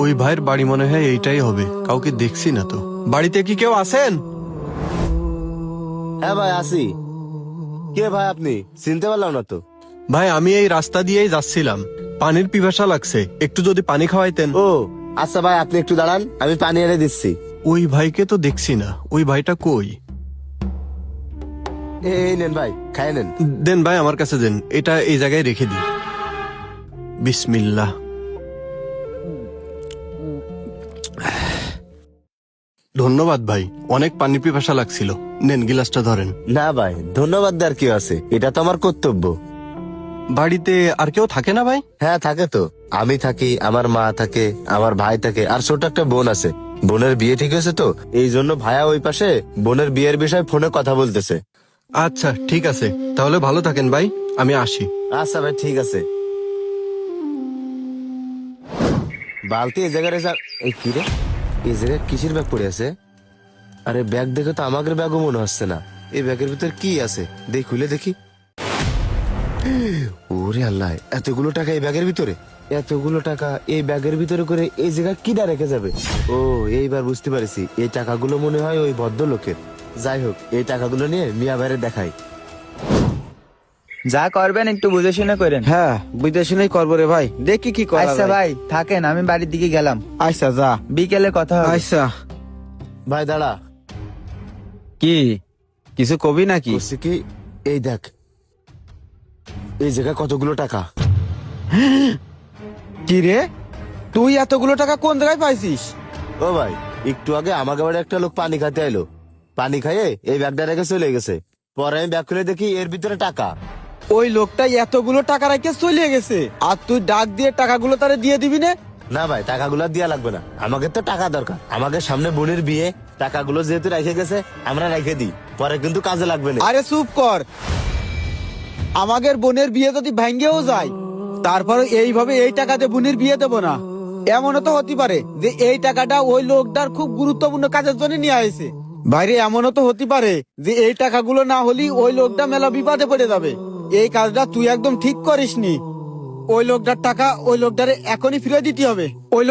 ওই ভাইয়ের বাড়ি মনে হয় এইটাই হবে, কাউকে দেখছি না তো। বাড়িতে কি কেউ আছেন? হ্যাঁ ভাই আসি। কে ভাই আপনি? চিনতে পারলাম না তো। ভাই আমি এই রাস্তা দিয়েই যাচ্ছিলাম, পানির পিপাসা লাগছে, একটু যদি পানি খাওয়াইতেন। ও আচ্ছা ভাই, আপনি একটু দাঁড়ান, আমি পানি এনে দিচ্ছি। ওই ভাইকে তো দেখছি না, ওই ভাইটা কই? এই নেন ভাই, খাই নেন। দেন ভাই, আমার কাছে দেন, এটা এই জায়গায় রেখে দিই। বিসমিল্লাহ। ধন্যবাদ ভাই, অনেক পানি পিপাসা লাগছিল। নেন গিলাসটা ধরেন। না ভাই, ধন্যবাদ দেওয়ার কি আছে, এটা তো আমার কর্তব্য। বাড়িতে আর কেউ থাকে না ভাই? হ্যাঁ থাকে তো, আমি থাকি, আমার মা থাকে, আমার ভাই থাকে, আর ছোট একটা বোন আছে। বোনের বিয়ে ঠিক হয়েছে তো, এই জন্য ভাইয়া ওই পাশে বোনের বিয়ের বিষয়ে ফোনে কথা বলতেছে। আচ্ছা ঠিক আছে, তাহলে ভালো থাকেন ভাই, আমি আসি। আচ্ছা ভাই ঠিক আছে। বালতি এই জায়গায় এই কি রে, এই জায়গায় কিসের ব্যাগ পড়ে আছে? আরে ব্যাগ দেখে তো আমাদের ব্যাগও মনে হচ্ছে না। এই ব্যাগের ভিতর কি আছে দেখি, খুলে দেখি। ওরে আল্লাহ, এতগুলো টাকা এই ব্যাগের ভিতরে! এতগুলো টাকা এই ব্যাগের ভিতরে করে এই জায়গা কিনা রেখে যাবে? ও এইবার বুঝতে পারছি, এই টাকাগুলো মনে হয় ওই ভদ্রলোকের। যাই হোক, এই টাকাগুলো নিয়ে মিয়া বাইরে দেখাই। যা করবেন একটু বুঝে শুনে করেন। হ্যাঁ বুঝতে শুনেই করবো রে ভাই, দেখি কি করা আচ্ছা যায়। ভাই থাকেন, আমি বাড়ির দিকে গেলাম, আচ্ছা যা। বিকেলে কথা হবে। আচ্ছা ভাই দাঁড়া, কি কিছু কবি নাকি? বলছি কি, এই দেখ, এই জায়গায় কতগুলো টাকা। কি রে, তুই এতগুলো টাকা কোন জায়গায় পাইছিস? ও ভাই, একটু আগে আমাকে বাড়ি একটা লোক পানি খাইতে এলো, পানি খাইয়ে এই ব্যাগটা রেখে চলে গেছে। পরে আমি ব্যাগ খুলে দেখি এর ভিতরে টাকা। ওই লোকটা এতগুলো টাকা রেখে চলে গেছে, আর তুই ডাক দিয়ে টাকাগুলো তারে দিয়ে দিবি না? না ভাই, টাকাগুলো দেওয়া লাগবে না, আমাকে তো টাকা দরকার। আমাকে সামনে বোনের বিয়ে, টাকাগুলো যেহেতু রেখে গেছে আমরা রেখে দিই, পরে কিন্তু কাজে লাগবে না। আরে চুপ কর, আমাদের বোনের বিয়ে যদি ভেঙ্গেও যায় তারপরে এইভাবে এই টাকাতে বোনের বিয়ে দেবো না। এমনও তো হতে পারে যে এই টাকাটা ওই লোকটার খুব গুরুত্বপূর্ণ কাজের জন্য নিয়ে আসে। বাইরে এমনও তো হতে পারে যে এই টাকাগুলো না হলে ওই লোকটা মেলা বিপদে পড়ে যাবে। এই কাজটা তুই একদম ঠিক করিসনি। ওই লোকটার টাকা ওই লোকটারে এখনই ফিরে দিতে হবে। ওই লোক